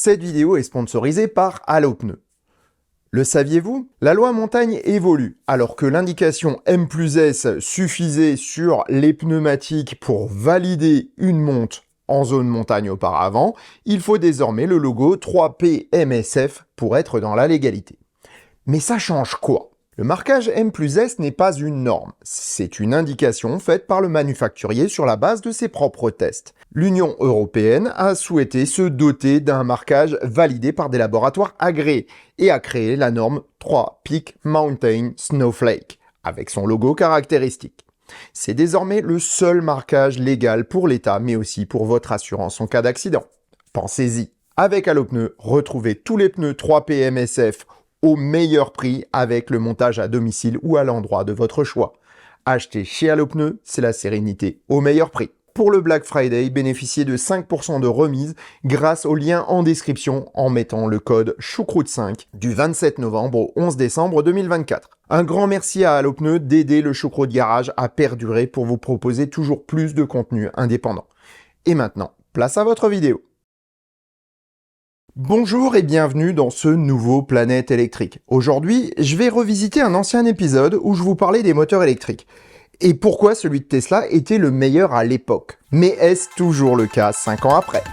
Cette vidéo est sponsorisée par Allopneu. Le saviez-vous? La loi montagne évolue. Alors que l'indication M+S suffisait sur les pneumatiques pour valider une monte en zone montagne auparavant, il faut désormais le logo 3P-MSF pour être dans la légalité. Mais ça change quoi? Le marquage M+S n'est pas une norme, c'est une indication faite par le manufacturier sur la base de ses propres tests. L'Union européenne a souhaité se doter d'un marquage validé par des laboratoires agréés et a créé la norme 3 Peak Mountain Snowflake, avec son logo caractéristique. C'est désormais le seul marquage légal pour l'État, mais aussi pour votre assurance en cas d'accident. Pensez-y. Avec Allopneu, retrouvez tous les pneus 3P MSF au meilleur prix avec le montage à domicile ou à l'endroit de votre choix. Acheter chez Allopneu, c'est la sérénité au meilleur prix. Pour le Black Friday, bénéficiez de 5% de remise grâce au lien en description en mettant le code choucroute5 du 27 novembre au 11 décembre 2024. Un grand merci à Allopneu d'aider le Choucroute Garage à perdurer pour vous proposer toujours plus de contenu indépendant. Et maintenant, place à votre vidéo. Bonjour et bienvenue dans ce nouveau Planète électrique. Aujourd'hui, je vais revisiter un ancien épisode où je vous parlais des moteurs électriques. Et pourquoi celui de Tesla était le meilleur à l'époque. Mais est-ce toujours le cas 5 ans après?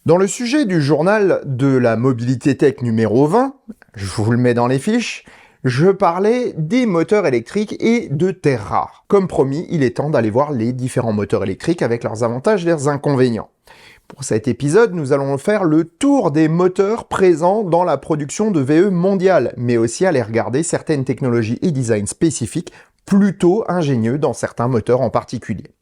Dans le sujet du journal de la Mobilité Tech numéro 20, je vous le mets dans les fiches, je parlais des moteurs électriques et de terres rares. Comme promis, il est temps d'aller voir les différents moteurs électriques avec leurs avantages et leurs inconvénients. Pour cet épisode, nous allons faire le tour des moteurs présents dans la production de VE mondiale, mais aussi aller regarder certaines technologies et designs spécifiques plutôt ingénieux dans certains moteurs en particulier.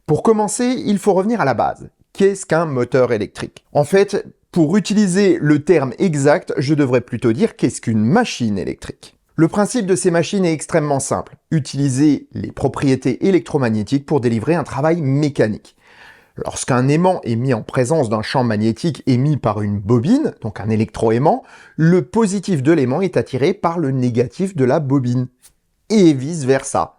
Pour commencer, il faut revenir à la base. Qu'est-ce qu'un moteur électrique? En fait, pour utiliser le terme exact, je devrais plutôt dire qu'est-ce qu'une machine électrique. Le principe de ces machines est extrêmement simple. Utiliser les propriétés électromagnétiques pour délivrer un travail mécanique. Lorsqu'un aimant est mis en présence d'un champ magnétique émis par une bobine, donc un électroaimant, le positif de l'aimant est attiré par le négatif de la bobine. Et vice-versa.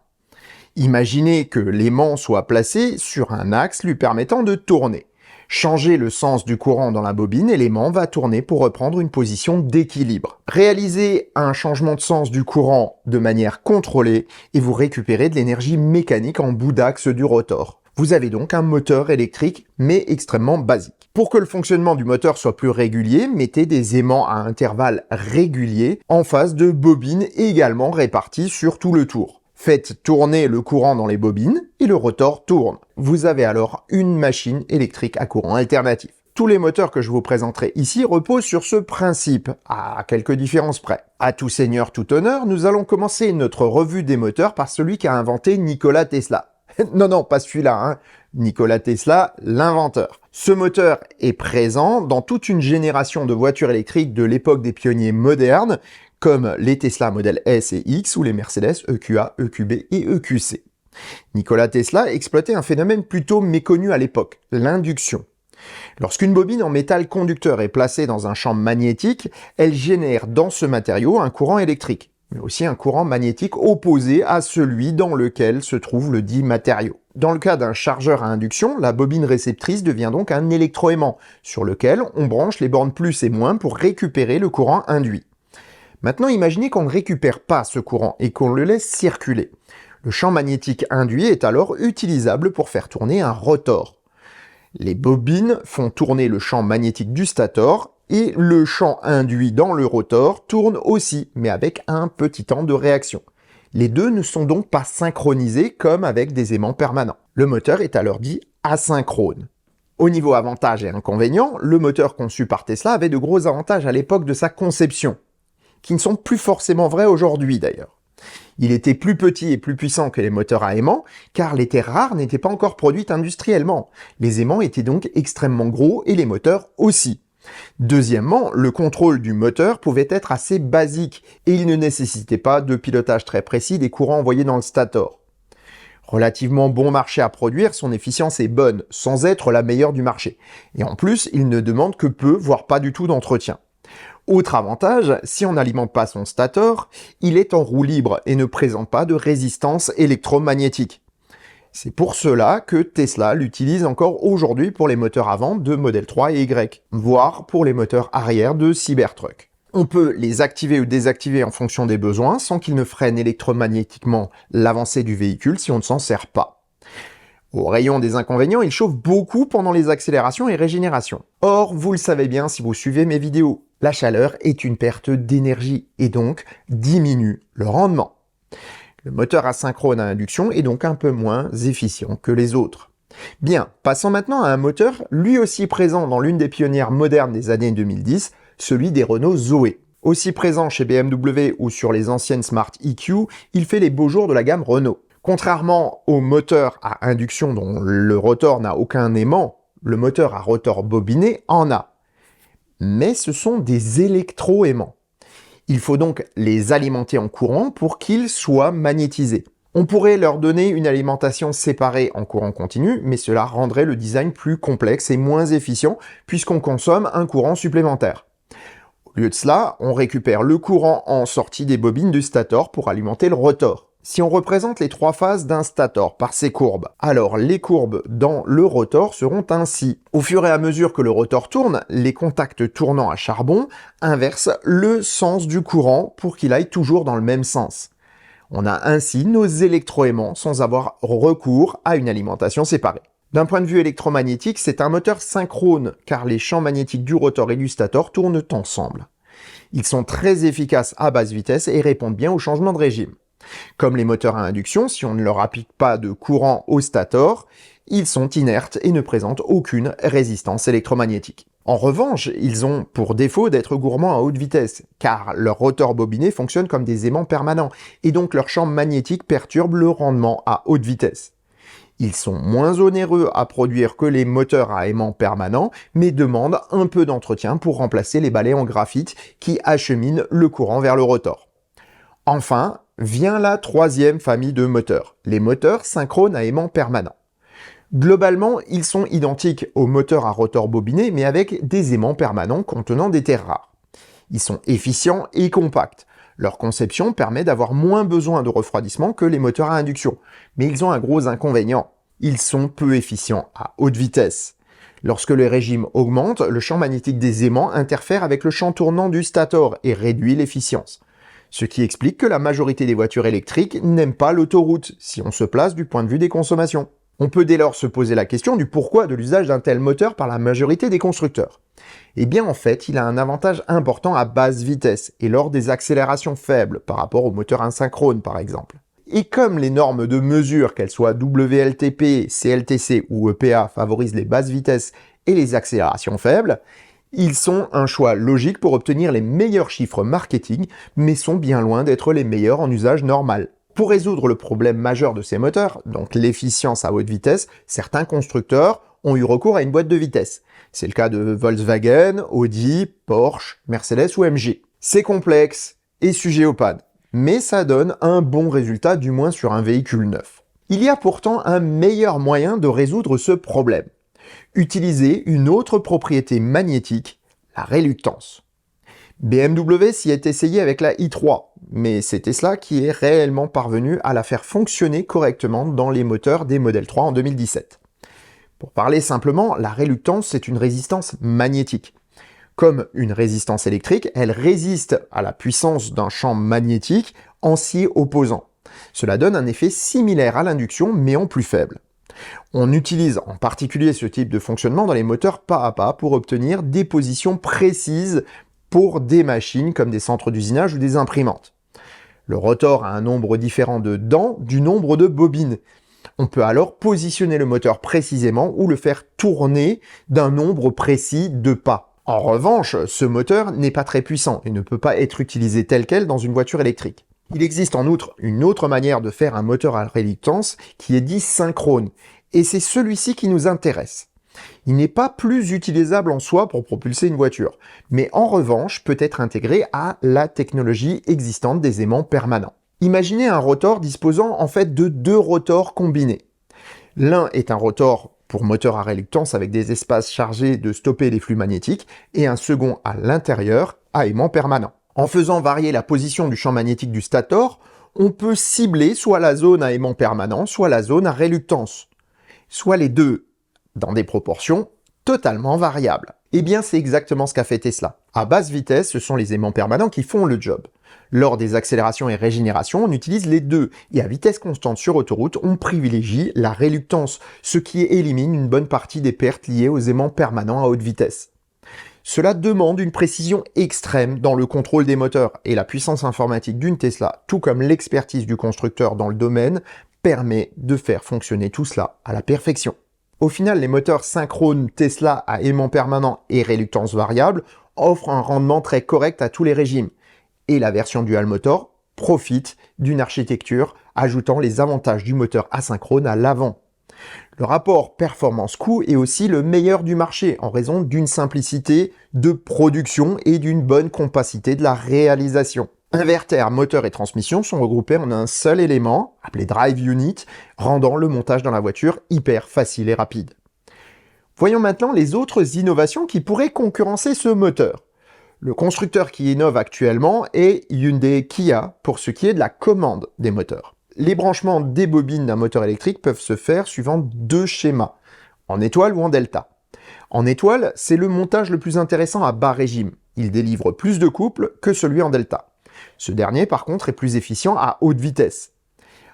Imaginez que l'aimant soit placé sur un axe lui permettant de tourner. Changez le sens du courant dans la bobine et l'aimant va tourner pour reprendre une position d'équilibre. Réalisez un changement de sens du courant de manière contrôlée et vous récupérez de l'énergie mécanique en bout d'axe du rotor. Vous avez donc un moteur électrique, mais extrêmement basique. Pour que le fonctionnement du moteur soit plus régulier, mettez des aimants à intervalles réguliers en face de bobines également réparties sur tout le tour. Faites tourner le courant dans les bobines et le rotor tourne. Vous avez alors une machine électrique à courant alternatif. Tous les moteurs que je vous présenterai ici reposent sur ce principe, à quelques différences près. À tout seigneur, tout honneur, nous allons commencer notre revue des moteurs par celui qu'a inventé Nikola Tesla. Non, pas celui-là, hein. Nikola Tesla, l'inventeur. Ce moteur est présent dans toute une génération de voitures électriques de l'époque des pionniers modernes, comme les Tesla Model S et X ou les Mercedes EQA, EQB et EQC. Nikola Tesla exploitait un phénomène plutôt méconnu à l'époque, l'induction. Lorsqu'une bobine en métal conducteur est placée dans un champ magnétique, elle génère dans ce matériau un courant électrique, mais aussi un courant magnétique opposé à celui dans lequel se trouve le dit matériau. Dans le cas d'un chargeur à induction, la bobine réceptrice devient donc un électroaimant, sur lequel on branche les bornes plus et moins pour récupérer le courant induit. Maintenant, imaginez qu'on ne récupère pas ce courant et qu'on le laisse circuler. Le champ magnétique induit est alors utilisable pour faire tourner un rotor. Les bobines font tourner le champ magnétique du stator et le champ induit dans le rotor tourne aussi, mais avec un petit temps de réaction. Les deux ne sont donc pas synchronisés comme avec des aimants permanents. Le moteur est alors dit asynchrone. Au niveau avantages et inconvénients, le moteur conçu par Tesla avait de gros avantages à l'époque de sa conception, qui ne sont plus forcément vrais aujourd'hui d'ailleurs. Il était plus petit et plus puissant que les moteurs à aimants, car les terres rares n'étaient pas encore produites industriellement. Les aimants étaient donc extrêmement gros et les moteurs aussi. Deuxièmement, le contrôle du moteur pouvait être assez basique et il ne nécessitait pas de pilotage très précis des courants envoyés dans le stator. Relativement bon marché à produire, son efficience est bonne, sans être la meilleure du marché. Et en plus, il ne demande que peu, voire pas du tout d'entretien. Autre avantage, si on n'alimente pas son stator, il est en roue libre et ne présente pas de résistance électromagnétique. C'est pour cela que Tesla l'utilise encore aujourd'hui pour les moteurs avant de Model 3 et Y, voire pour les moteurs arrière de Cybertruck. On peut les activer ou désactiver en fonction des besoins sans qu'ils ne freinent électromagnétiquement l'avancée du véhicule si on ne s'en sert pas. Au rayon des inconvénients, il chauffe beaucoup pendant les accélérations et régénérations. Or, vous le savez bien si vous suivez mes vidéos, la chaleur est une perte d'énergie et donc diminue le rendement. Le moteur asynchrone à induction est donc un peu moins efficient que les autres. Bien, passons maintenant à un moteur lui aussi présent dans l'une des pionnières modernes des années 2010, celui des Renault Zoé. Aussi présent chez BMW ou sur les anciennes Smart EQ, il fait les beaux jours de la gamme Renault. Contrairement au moteur à induction dont le rotor n'a aucun aimant, le moteur à rotor bobiné en a. Mais ce sont des électroaimants. Il faut donc les alimenter en courant pour qu'ils soient magnétisés. On pourrait leur donner une alimentation séparée en courant continu, mais cela rendrait le design plus complexe et moins efficient puisqu'on consomme un courant supplémentaire. Au lieu de cela, on récupère le courant en sortie des bobines du stator pour alimenter le rotor. Si on représente les trois phases d'un stator par ces courbes, alors les courbes dans le rotor seront ainsi. Au fur et à mesure que le rotor tourne, les contacts tournants à charbon inversent le sens du courant pour qu'il aille toujours dans le même sens. On a ainsi nos électroaimants sans avoir recours à une alimentation séparée. D'un point de vue électromagnétique, c'est un moteur synchrone, car les champs magnétiques du rotor et du stator tournent ensemble. Ils sont très efficaces à basse vitesse et répondent bien au changement de régime. Comme les moteurs à induction, si on ne leur applique pas de courant au stator, ils sont inertes et ne présentent aucune résistance électromagnétique. En revanche, ils ont pour défaut d'être gourmands à haute vitesse, car leur rotor bobiné fonctionne comme des aimants permanents, et donc leur champ magnétique perturbe le rendement à haute vitesse. Ils sont moins onéreux à produire que les moteurs à aimants permanents, mais demandent un peu d'entretien pour remplacer les balais en graphite qui acheminent le courant vers le rotor. Enfin, vient la troisième famille de moteurs, les moteurs synchrones à aimants permanents. Globalement, ils sont identiques aux moteurs à rotor bobiné, mais avec des aimants permanents contenant des terres rares. Ils sont efficients et compacts. Leur conception permet d'avoir moins besoin de refroidissement que les moteurs à induction. Mais ils ont un gros inconvénient. Ils sont peu efficients à haute vitesse. Lorsque le régime augmente, le champ magnétique des aimants interfère avec le champ tournant du stator et réduit l'efficience. Ce qui explique que la majorité des voitures électriques n'aiment pas l'autoroute, si on se place du point de vue des consommations. On peut dès lors se poser la question du pourquoi de l'usage d'un tel moteur par la majorité des constructeurs. Eh bien en fait, il a un avantage important à basse vitesse et lors des accélérations faibles par rapport au moteur asynchrone par exemple. Et comme les normes de mesure, qu'elles soient WLTP, CLTC ou EPA, favorisent les basses vitesses et les accélérations faibles, ils sont un choix logique pour obtenir les meilleurs chiffres marketing, mais sont bien loin d'être les meilleurs en usage normal. Pour résoudre le problème majeur de ces moteurs, donc l'efficience à haute vitesse, certains constructeurs ont eu recours à une boîte de vitesse. C'est le cas de Volkswagen, Audi, Porsche, Mercedes ou MG. C'est complexe et sujet aux pannes, mais ça donne un bon résultat du moins sur un véhicule neuf. Il y a pourtant un meilleur moyen de résoudre ce problème. Utiliser une autre propriété magnétique, la réluctance. BMW s'y est essayé avec la i3, mais c'est Tesla qui est réellement parvenu à la faire fonctionner correctement dans les moteurs des Model 3 en 2017. Pour parler simplement, la réluctance, c'est une résistance magnétique. Comme une résistance électrique, elle résiste à la puissance d'un champ magnétique en s'y opposant. Cela donne un effet similaire à l'induction, mais en plus faible. On utilise en particulier ce type de fonctionnement dans les moteurs pas à pas pour obtenir des positions précises pour des machines comme des centres d'usinage ou des imprimantes. Le rotor a un nombre différent de dents du nombre de bobines. On peut alors positionner le moteur précisément ou le faire tourner d'un nombre précis de pas. En revanche, ce moteur n'est pas très puissant et ne peut pas être utilisé tel quel dans une voiture électrique. Il existe en outre une autre manière de faire un moteur à réluctance qui est dit synchrone, et c'est celui-ci qui nous intéresse. Il n'est pas plus utilisable en soi pour propulser une voiture, mais en revanche peut être intégré à la technologie existante des aimants permanents. Imaginez un rotor disposant en fait de 2 rotors combinés. L'un est un rotor pour moteur à réluctance avec des espaces chargés de stopper les flux magnétiques et un second à l'intérieur à aimant permanent. En faisant varier la position du champ magnétique du stator, on peut cibler soit la zone à aimant permanent, soit la zone à réluctance, soit les deux, dans des proportions totalement variables. Eh bien, c'est exactement ce qu'a fait Tesla. À basse vitesse, ce sont les aimants permanents qui font le job. Lors des accélérations et régénérations, on utilise les deux, et à vitesse constante sur autoroute, on privilégie la réluctance, ce qui élimine une bonne partie des pertes liées aux aimants permanents à haute vitesse. Cela demande une précision extrême dans le contrôle des moteurs, et la puissance informatique d'une Tesla, tout comme l'expertise du constructeur dans le domaine, permet de faire fonctionner tout cela à la perfection. Au final, les moteurs synchrones Tesla à aimant permanent et réluctance variable offrent un rendement très correct à tous les régimes, et la version dual motor profite d'une architecture ajoutant les avantages du moteur asynchrone à l'avant. Le rapport performance-coût est aussi le meilleur du marché en raison d'une simplicité de production et d'une bonne compacité de la réalisation. Inverter, moteur et transmission sont regroupés en un seul élément, appelé Drive Unit, rendant le montage dans la voiture hyper facile et rapide. Voyons maintenant les autres innovations qui pourraient concurrencer ce moteur. Le constructeur qui innove actuellement est Hyundai Kia pour ce qui est de la commande des moteurs. Les branchements des bobines d'un moteur électrique peuvent se faire suivant 2 schémas, en étoile ou en delta. En étoile, c'est le montage le plus intéressant à bas régime. Il délivre plus de couple que celui en delta. Ce dernier, par contre, est plus efficient à haute vitesse.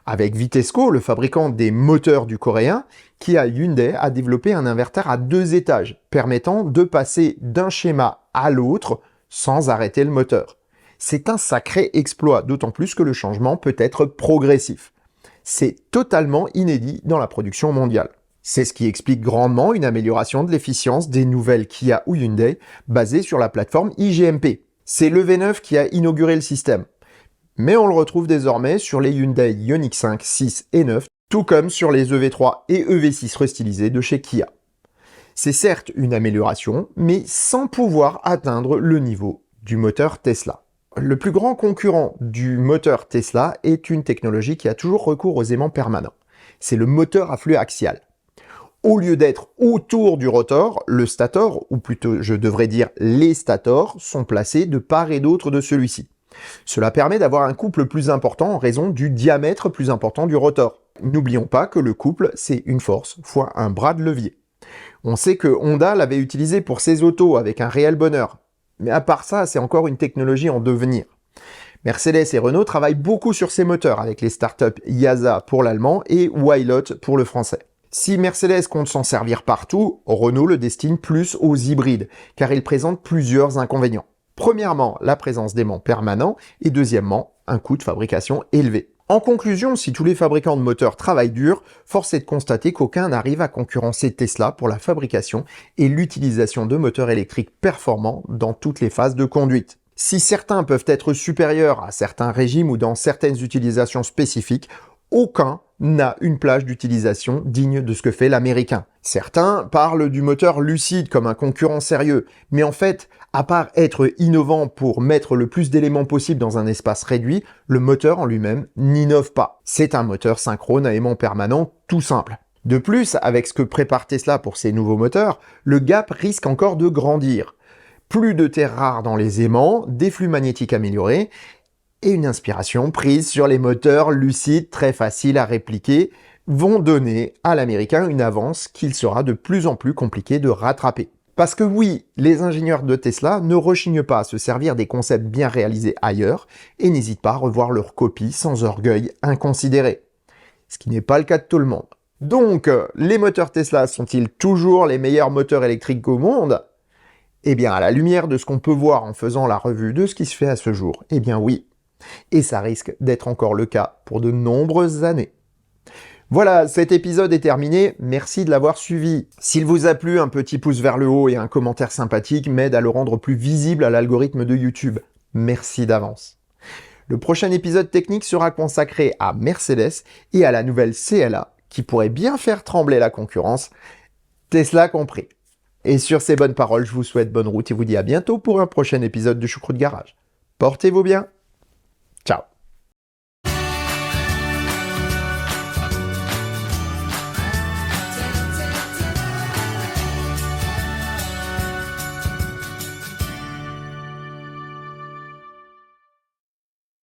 Avec Vitesco, le fabricant des moteurs du coréen, Kia Hyundai a développé un inverteur à 2 étages, permettant de passer d'un schéma à l'autre sans arrêter le moteur. C'est un sacré exploit, d'autant plus que le changement peut être progressif. C'est totalement inédit dans la production mondiale. C'est ce qui explique grandement une amélioration de l'efficience des nouvelles Kia ou Hyundai basées sur la plateforme IGMP. C'est le V9 qui a inauguré le système. Mais on le retrouve désormais sur les Hyundai Ioniq 5, 6 et 9, tout comme sur les EV3 et EV6 restylisés de chez Kia. C'est certes une amélioration, mais sans pouvoir atteindre le niveau du moteur Tesla. Le plus grand concurrent du moteur Tesla est une technologie qui a toujours recours aux aimants permanents. C'est le moteur à flux axial. Au lieu d'être autour du rotor, le stator, ou plutôt je devrais dire les stators, sont placés de part et d'autre de celui-ci. Cela permet d'avoir un couple plus important en raison du diamètre plus important du rotor. N'oublions pas que le couple, c'est une force fois un bras de levier. On sait que Honda l'avait utilisé pour ses autos avec un réel bonheur. Mais à part ça, c'est encore une technologie en devenir. Mercedes et Renault travaillent beaucoup sur ces moteurs avec les startups Yasa pour l'allemand et Wildot pour le français. Si Mercedes compte s'en servir partout, Renault le destine plus aux hybrides, car il présente plusieurs inconvénients. Premièrement, la présence d'aimants permanents et deuxièmement, un coût de fabrication élevé. En conclusion, si tous les fabricants de moteurs travaillent dur, force est de constater qu'aucun n'arrive à concurrencer Tesla pour la fabrication et l'utilisation de moteurs électriques performants dans toutes les phases de conduite. Si certains peuvent être supérieurs à certains régimes ou dans certaines utilisations spécifiques, aucun n'a une plage d'utilisation digne de ce que fait l'américain. Certains parlent du moteur Lucid comme un concurrent sérieux, mais en fait, à part être innovant pour mettre le plus d'éléments possible dans un espace réduit, le moteur en lui-même n'innove pas. C'est un moteur synchrone à aimant permanent tout simple. De plus, avec ce que prépare Tesla pour ses nouveaux moteurs, le gap risque encore de grandir. Plus de terres rares dans les aimants, des flux magnétiques améliorés, et une inspiration prise sur les moteurs Lucid très faciles à répliquer vont donner à l'américain une avance qu'il sera de plus en plus compliqué de rattraper. Parce que oui, les ingénieurs de Tesla ne rechignent pas à se servir des concepts bien réalisés ailleurs et n'hésitent pas à revoir leurs copies sans orgueil inconsidéré. Ce qui n'est pas le cas de tout le monde. Donc, les moteurs Tesla sont-ils toujours les meilleurs moteurs électriques au monde ? Eh bien, à la lumière de ce qu'on peut voir en faisant la revue de ce qui se fait à ce jour, eh bien oui. Et ça risque d'être encore le cas pour de nombreuses années. Voilà, cet épisode est terminé, merci de l'avoir suivi. S'il vous a plu, un petit pouce vers le haut et un commentaire sympathique m'aide à le rendre plus visible à l'algorithme de YouTube. Merci d'avance. Le prochain épisode technique sera consacré à Mercedes et à la nouvelle CLA, qui pourrait bien faire trembler la concurrence, Tesla compris. Et sur ces bonnes paroles, je vous souhaite bonne route et vous dis à bientôt pour un prochain épisode de Choucroute Garage. Portez-vous bien!